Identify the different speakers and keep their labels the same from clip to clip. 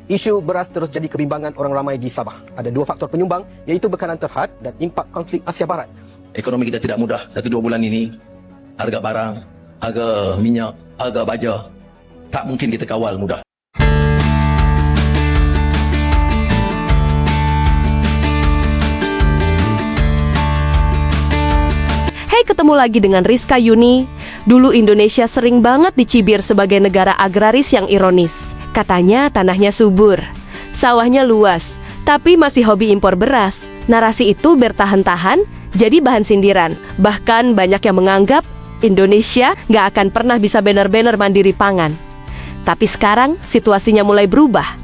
Speaker 1: Isu beras terus jadi kebimbangan orang ramai di Sabah. Ada dua faktor penyumbang, iaitu bekanan terhad dan impak konflik Asia Barat.
Speaker 2: Ekonomi kita tidak mudah 1-2 bulan ini. Harga barang, harga minyak, harga baja tak mungkin kita kawal mudah.
Speaker 3: Hai, ketemu lagi dengan Rizka Yuni. Dulu Indonesia sering banget dicibir sebagai negara agraris yang ironis. Katanya tanahnya subur, sawahnya luas, tapi masih hobi impor beras. Narasi itu bertahan-tahan jadi bahan sindiran. Bahkan banyak yang menganggap Indonesia nggak akan pernah bisa benar-benar mandiri pangan. Tapi sekarang situasinya mulai berubah.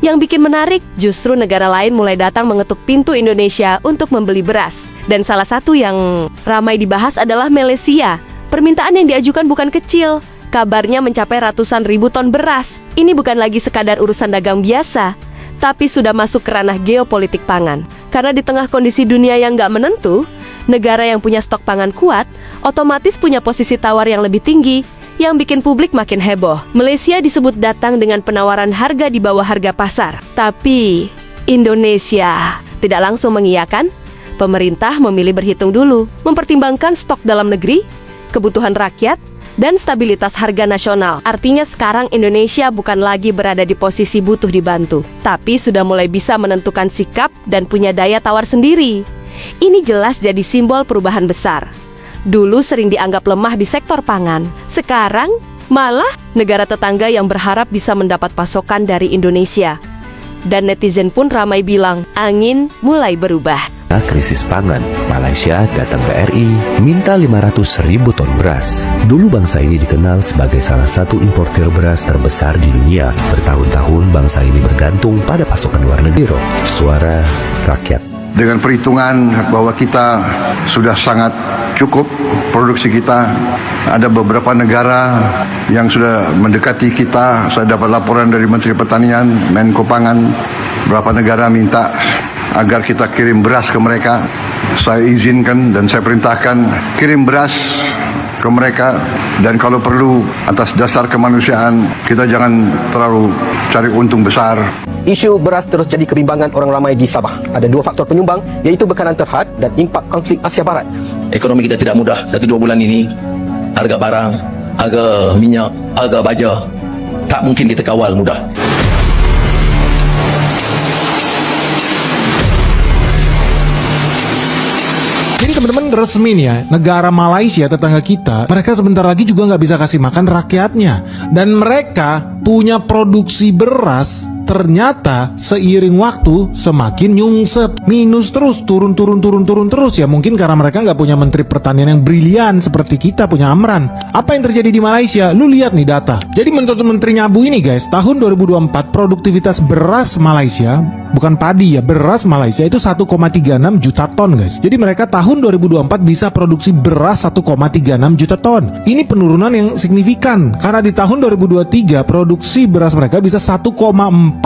Speaker 3: Yang bikin menarik, justru negara lain mulai datang mengetuk pintu Indonesia untuk membeli beras. Dan salah satu yang ramai dibahas adalah Malaysia. Permintaan yang diajukan bukan kecil. Kabarnya mencapai ratusan ribu ton beras. Ini bukan lagi sekadar urusan dagang biasa, tapi sudah masuk ke ranah geopolitik pangan. Karena di tengah kondisi dunia yang nggak menentu, negara yang punya stok pangan kuat, otomatis punya posisi tawar yang lebih tinggi, yang bikin publik makin heboh. Malaysia disebut datang dengan penawaran harga di bawah harga pasar. Tapi Indonesia tidak langsung mengiyakan. Pemerintah memilih berhitung dulu, mempertimbangkan stok dalam negeri, kebutuhan rakyat, dan stabilitas harga nasional. Artinya sekarang Indonesia bukan lagi berada di posisi butuh dibantu, tapi sudah mulai bisa menentukan sikap dan punya daya tawar sendiri. Ini jelas jadi simbol perubahan besar. Dulu sering dianggap lemah di sektor pangan, sekarang malah negara tetangga yang berharap bisa mendapat pasokan dari Indonesia. Dan netizen pun ramai bilang, angin mulai berubah.
Speaker 4: Krisis pangan, Malaysia datang ke RI minta 500.000 ton beras. Dulu bangsa ini dikenal sebagai salah satu importir beras terbesar di dunia. Bertahun-tahun bangsa ini bergantung pada pasokan luar negeri. Suara rakyat.
Speaker 5: Dengan perhitungan bahwa kita sudah sangat cukup produksi kita, ada beberapa negara yang sudah mendekati kita. Saya dapat laporan dari Menteri Pertanian, Menko Pangan, beberapa negara minta agar kita kirim beras ke mereka. Saya izinkan dan saya perintahkan kirim beras ke mereka, dan kalau perlu atas dasar kemanusiaan kita jangan terlalu cari untung besar.
Speaker 1: Isu beras terus jadi kebimbangan orang ramai di Sabah. Ada dua faktor penyumbang, iaitu bekanan terhad dan impak konflik Asia Barat.
Speaker 2: Ekonomi kita tidak mudah 1-2 bulan ini. Harga barang, harga minyak, harga baja tak mungkin kita kawal mudah.
Speaker 6: Jadi teman-teman, resmi nih ya, negara Malaysia tetangga kita, mereka sebentar lagi juga nggak bisa kasih makan rakyatnya. Dan mereka punya produksi beras, ternyata seiring waktu semakin nyungsep, minus terus, turun terus ya. Mungkin karena mereka nggak punya menteri pertanian yang brilian seperti kita punya Amran. Apa yang terjadi di Malaysia? Lu lihat nih data. Jadi menurut menteri Nyabu ini guys, tahun 2024 produktivitas beras Malaysia, bukan padi ya, beras Malaysia itu 1,36 juta ton guys. Jadi mereka tahun 2024 bisa produksi beras 1,36 juta ton. Ini penurunan yang signifikan karena di tahun 2023 produksi beras mereka bisa 1,43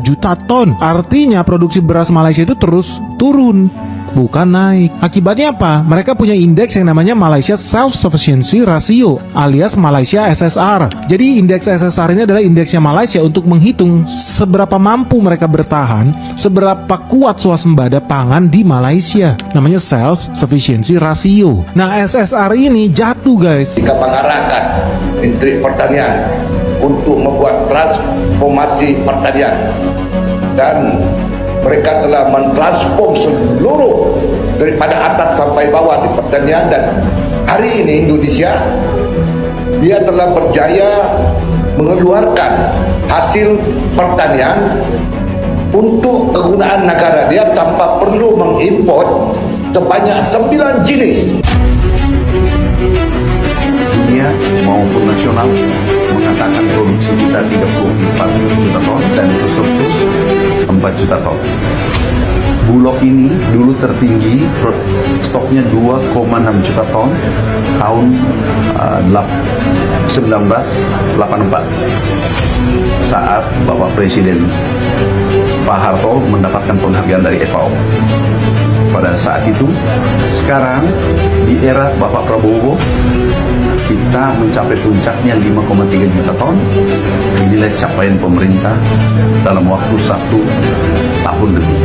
Speaker 6: juta ton. Artinya produksi beras Malaysia itu terus turun, bukan naik. Akibatnya apa? Mereka punya indeks yang namanya Malaysia Self-Sufficiency Ratio alias Malaysia SSR. Jadi indeks SSR ini adalah indeksnya Malaysia untuk menghitung seberapa mampu mereka bertahan, seberapa kuat swasembada pangan di Malaysia. Namanya Self-Sufficiency Ratio. Nah, SSR ini jatuh guys.
Speaker 7: Jika mengarahkan Menteri Pertanian untuk membuat transformasi pertanian, dan mereka telah mentransform seluruh daripada atas sampai bawah di pertanian, dan hari ini Indonesia dia telah berjaya mengeluarkan hasil pertanian untuk kegunaan negara dia tanpa perlu mengimport sebanyak 9 jenis.
Speaker 5: Dunia maupun nasional mengatakan produksi kita 34 juta ton dan itu surplus 4 juta ton. Bulog ini dulu tertinggi, stoknya 2,6 juta ton tahun 1984 saat Bapak Presiden Pak Harto mendapatkan penghargaan dari FAO. Pada saat itu, sekarang di era Bapak Prabowo
Speaker 8: kita mencapai puncaknya 5,3 juta ton. Inilah capaian pemerintah dalam waktu 1 tahun lebih.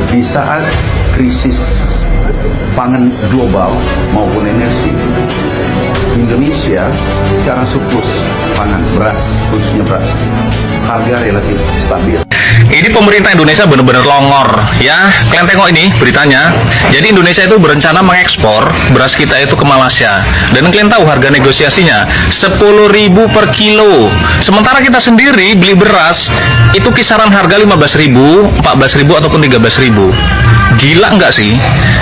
Speaker 8: Di saat krisis pangan global maupun energi, Indonesia sekarang surplus pangan, beras, khususnya beras. Harga relatif stabil.
Speaker 2: Ini pemerintah Indonesia benar-benar longor ya. Kalian tengok ini beritanya. Jadi Indonesia itu berencana mengekspor beras kita itu ke Malaysia. Dan kalian tahu harga negosiasinya 10.000 per kilo. Sementara kita sendiri beli beras itu kisaran harga 15.000, 14.000 ataupun 13.000. Gila nggak sih?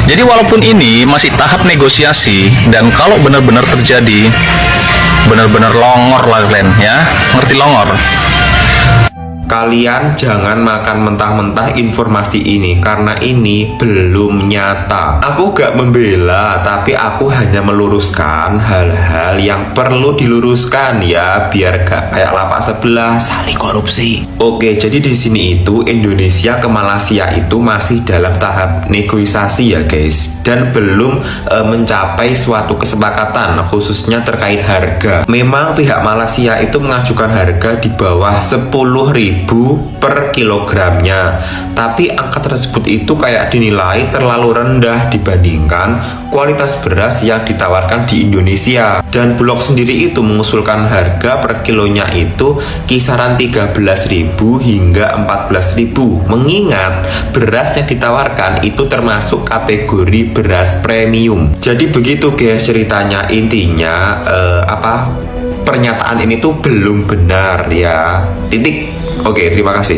Speaker 2: Jadi walaupun ini masih tahap negosiasi dan kalau benar-benar terjadi benar-benar longor lah kalian ya. Ngerti longor?
Speaker 9: Kalian jangan makan mentah-mentah informasi ini karena ini belum nyata. Aku gak membela, tapi aku hanya meluruskan hal-hal yang perlu diluruskan ya, biar gak kayak lapak sebelah saling korupsi. Oke, jadi di sini itu Indonesia ke Malaysia itu masih dalam tahap negosiasi ya guys, dan belum mencapai suatu kesepakatan khususnya terkait harga. Memang pihak Malaysia itu mengajukan harga di bawah 10.000 per kilogramnya, tapi angka tersebut itu kayak dinilai terlalu rendah dibandingkan kualitas beras yang ditawarkan di Indonesia. Dan Bulog sendiri itu mengusulkan harga per kilonya itu kisaran 13.000 hingga 14.000, mengingat beras yang ditawarkan itu termasuk kategori beras premium. Jadi begitu guys ceritanya, intinya pernyataan ini tuh belum benar ya, titik. Oke, terima kasih.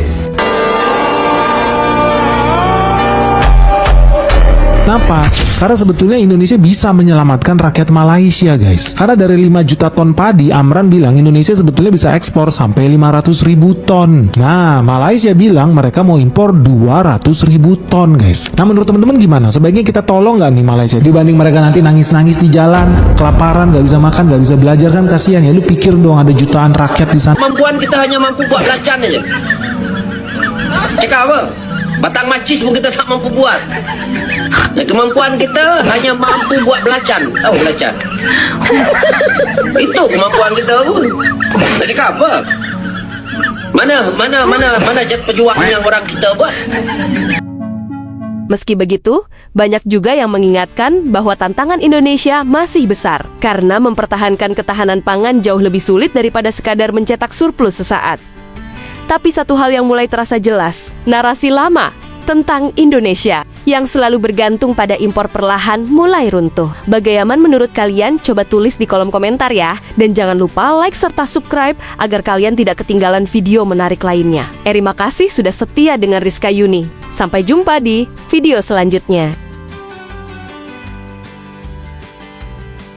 Speaker 6: Kenapa? Karena sebetulnya Indonesia bisa menyelamatkan rakyat Malaysia guys. Karena dari 5 juta ton padi, Amran bilang Indonesia sebetulnya bisa ekspor sampai 500.000 ton. Nah, Malaysia bilang mereka mau impor 200.000 ton guys. Nah, menurut teman-teman gimana? Sebaiknya kita tolong nggak nih Malaysia? Dibanding mereka nanti nangis-nangis di jalan, kelaparan, nggak bisa makan, nggak bisa belajar, kan kasihan ya. Lu pikir dong ada jutaan rakyat di sana.
Speaker 10: Kemampuan kita hanya mampu buat belacan aja. Cakap apa? Batang macis pun kita tak mampu buat. Nah, kemampuan kita hanya mampu buat belacan. Tahu belacan? Itu kemampuan kita pun. Nak cakap apa? Mana jat pejuang yang orang kita buat?
Speaker 3: Meski begitu, banyak juga yang mengingatkan bahwa tantangan Indonesia masih besar karena mempertahankan ketahanan pangan jauh lebih sulit daripada sekadar mencetak surplus sesaat. Tapi satu hal yang mulai terasa jelas, narasi lama tentang Indonesia yang selalu bergantung pada impor perlahan mulai runtuh. Bagaimana menurut kalian? Coba tulis di kolom komentar ya. Dan jangan lupa like serta subscribe agar kalian tidak ketinggalan video menarik lainnya. Terima kasih sudah setia dengan Rizka Yuni. Sampai jumpa di video selanjutnya.